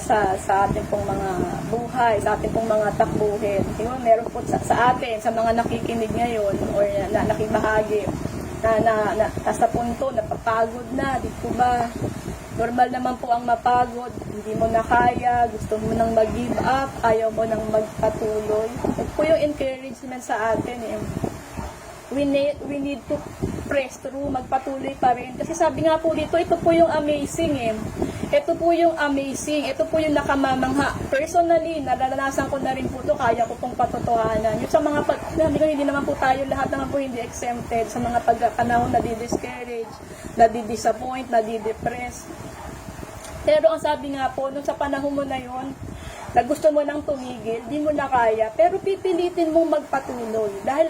ating pong mga buhay, sa ating pong mga takbuhin. Yung meron po sa atin, sa mga nakikinig ngayon or na nakibahagi na nasa punto, napapagod na, di po ba? Normal naman po ang mapagod, hindi mo na kaya, gusto mo nang mag-give up, ayaw mo nang magpatuloy. Ito po yung encouragement sa atin eh. We need to press through, magpatuloy pa rin. Kasi sabi nga po dito, ito po yung amazing eh. Ito po yung amazing, ito po yung nakamamangha. Personally, naranasan ko na rin po ito, kaya ko pong patotohanan. Yung sa mga, hindi naman po tayo, lahat naman po hindi exempted sa mga pagkakanahon na di-discourage, na di-disappoint, na di-depress. Pero ang sabi nga po, nung sa panahon mo na yon, na gusto mo nang tumigil, di mo na kaya, pero pipilitin mong magpatuloy. Dahil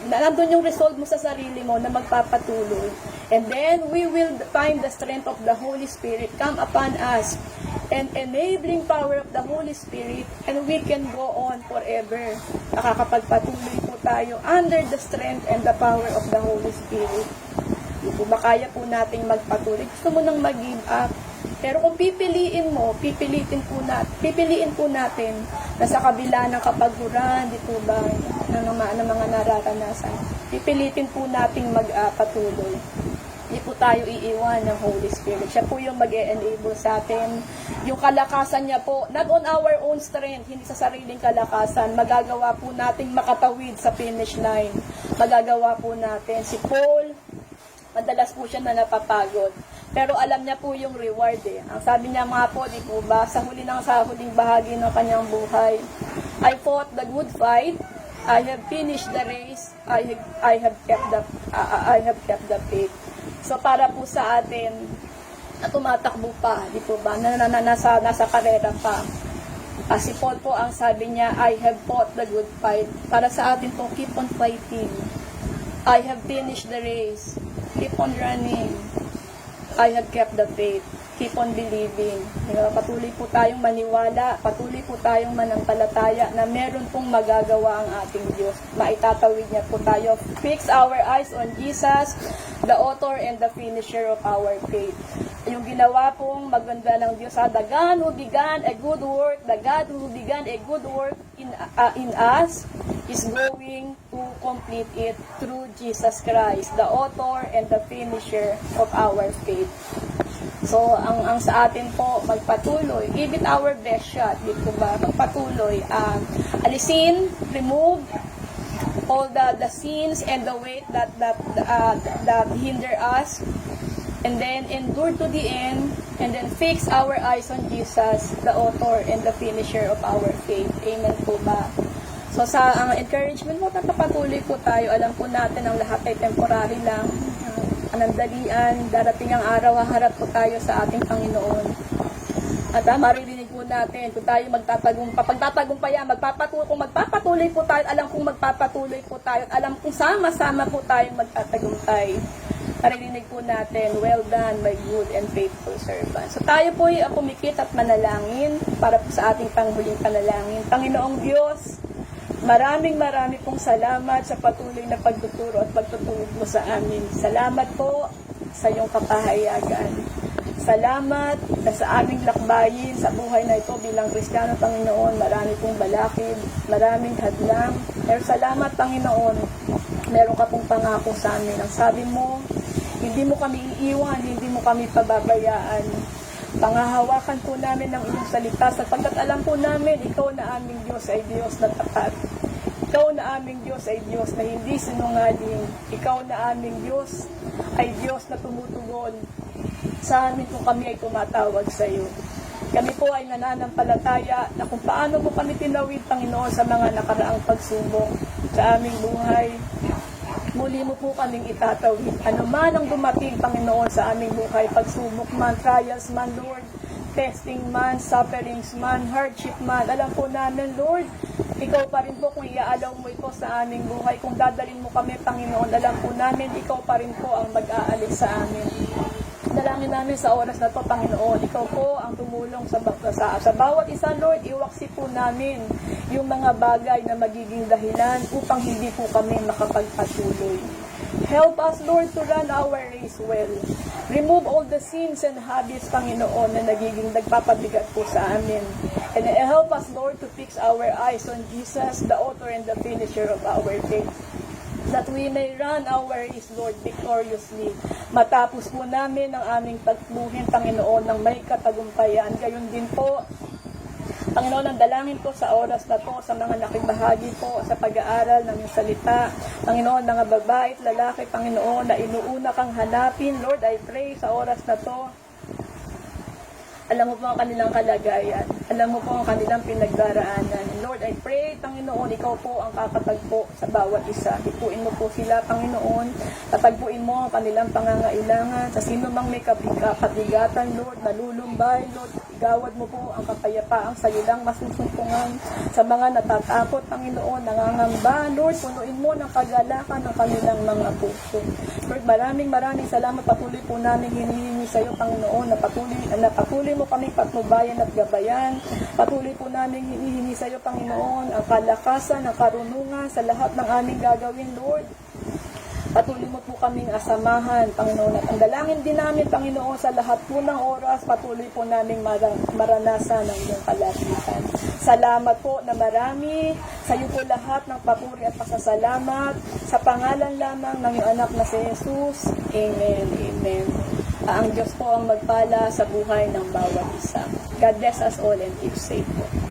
nandun yung resolve mo sa sarili mo na magpapatuloy. And then, we will find the strength of the Holy Spirit come upon us and enabling power of the Holy Spirit, and we can go on forever. Nakakapagpatuloy po tayo under the strength and the power of the Holy Spirit. Di po ba kaya po nating magpatuloy? Gusto mo nang mag-give up? Pero kung pipiliin po natin na sa kabila ng kapaguran, di po ba, ng mga nararanasan, pipilitin po nating magpatuloy. Hindi po tayo iiwan ng Holy Spirit. Siya po yung mag-e-enable sa atin. Yung kalakasan niya po, not on our own strength, hindi sa sariling kalakasan, magagawa po nating makatawid sa finish line. Magagawa po natin. Si Paul, madalas po siya na napapagod. Pero alam niya po yung reward eh. Ang sabi niya mga po, di po ba, sa huling bahagi ng kanyang buhay, I fought the good fight, I have finished the race, I have kept the faith. So para po sa atin, na tumatakbo pa, di po ba, nasa karera pa. Si Paul po ang sabi niya, I have fought the good fight. Para sa atin po, keep on fighting. I have finished the race. Keep on running. I have kept the faith. Keep on believing. Patuloy po tayong maniwala, patuloy po tayong manampalataya na meron pong magagawa ang ating Diyos. Maitatawid niya po tayo. Fix our eyes on Jesus, the author and the finisher of our faith. Yung ginawa pong maganda ng Diyos, the God who began a good work, the God who began a good work in us, is going to complete it through Jesus Christ, the author and the finisher of our faith. So, ang sa atin po, magpatuloy, give it our best shot, di po ba? Magpatuloy, alisin, remove all the sins and the weight that hinder us, and then endure to the end, and then fix our eyes on Jesus, the author and the finisher of our faith. Amen po ba? So sa encouragement mo, tatapatuloy po tayo. Alam po natin ang lahat ay temporary lang. Anandalian, darating ang araw, haharap po tayo sa ating Panginoon. At maririnig po natin kung tayo pagtatagumpayan, kung magpapatuloy po tayo, alam kong magpapatuloy po tayo, at alam kong sama-sama po tayong magtatagumpay. Maririnig po natin, well done, my good and faithful servant. So tayo po ay pumikit at manalangin para po sa ating panghuling panalangin. Panginoong Diyos, maraming pong salamat sa patuloy na pagtuturo at pagtutulog mo sa amin. Salamat po sa iyong kapahayagan. Salamat na sa aming lakbayin sa buhay na ito bilang Kristiyano, Panginoon. Marami pong balakid, maraming hadlang. Pero salamat, Panginoon, meron ka pong pangako sa amin. Ang sabi mo, hindi mo kami iiwan, hindi mo kami pababayaan. Pangahawakan po namin ng iyong salita sapagkat alam po namin ikaw na aming Diyos ay Diyos na tapat. Ikaw na aming Diyos ay Diyos na hindi sinungaling. Ikaw na aming Diyos ay Diyos na tumutugon sa amin kung kami ay tumatawag sa iyo. Kami po ay nananampalataya na kung paano mo kami tinawid, Panginoon, sa mga nakaraang pagsubok sa aming buhay. Muli mo po kaming itatawid. Ano man ang dumating, Panginoon, sa aming buhay, pagsubok man, trials man, Lord, testing man, sufferings man, hardship man, alam po namin, Lord, ikaw pa rin po kung iaalaw mo ito sa aming buhay. Kung dadalhin mo kami, Panginoon, alam po namin, ikaw pa rin po ang mag-aalis sa amin. Dalangin namin sa oras na to, Panginoon, ikaw po ang tumulong sa bawat isa, Lord, iwaksi po namin yung mga bagay na magiging dahilan upang hindi po kami makapagpatuloy. Help us, Lord, to run our race well. Remove all the sins and habits, Panginoon, na nagiging nagpapabigat po sa amin. And help us, Lord, to fix our eyes on Jesus, the author and the finisher of our faith, that we may run our race, Lord, victoriously. Matapos po namin ang aming takbuhin, Panginoon, ng may katagumpayan. Gayon din po, Panginoon, ang dalangin ko sa oras na to, sa mga nakibahagi po sa pag-aaral ng iyong salita. Panginoon, mga babae at lalaki, Panginoon, na inuuna kang hanapin. Lord, I pray sa oras na to, alam mo po ang kanilang kalagayan. Alam mo po ang kanilang pinagdaraanan. Lord, I pray, Panginoon, ikaw po ang kakatagpo sa bawat isa. Hipuin mo po sila, Panginoon. Tatagpuin mo ang kanilang pangangailangan. Sa sino mang may kabigatan, Lord, nalulumbay, Lord, igawad mo po ang kapayapaan sa ilang masusumpungan. Sa mga natatakot, Panginoon, nangangamba, Lord, punuin mo ng kagalakan ng kanilang mga puso. Lord, maraming salamat. Patuloy po namin hinihingi sa iyo, Panginoon, na patuloy mo kami patnubayan at gabayan. Patuloy po namin hinihingi sa iyo, Panginoon, ang kalakasan, ang karunungan sa lahat ng aming gagawin, Lord. Patuloy mo po kaming asamahan, Panginoon. At ang dalangin din namin, Panginoon, sa lahat po ng oras, patuloy po naming maranasan ang iyong kalapitan. Salamat po na marami. Sa iyo po lahat ng papuri at pasasalamat. Sa pangalan lamang ng iyong anak na si Jesus. Amen. Amen. Ang Diyos po ang magpala sa buhay ng bawat isa. God bless us all and keep safe po.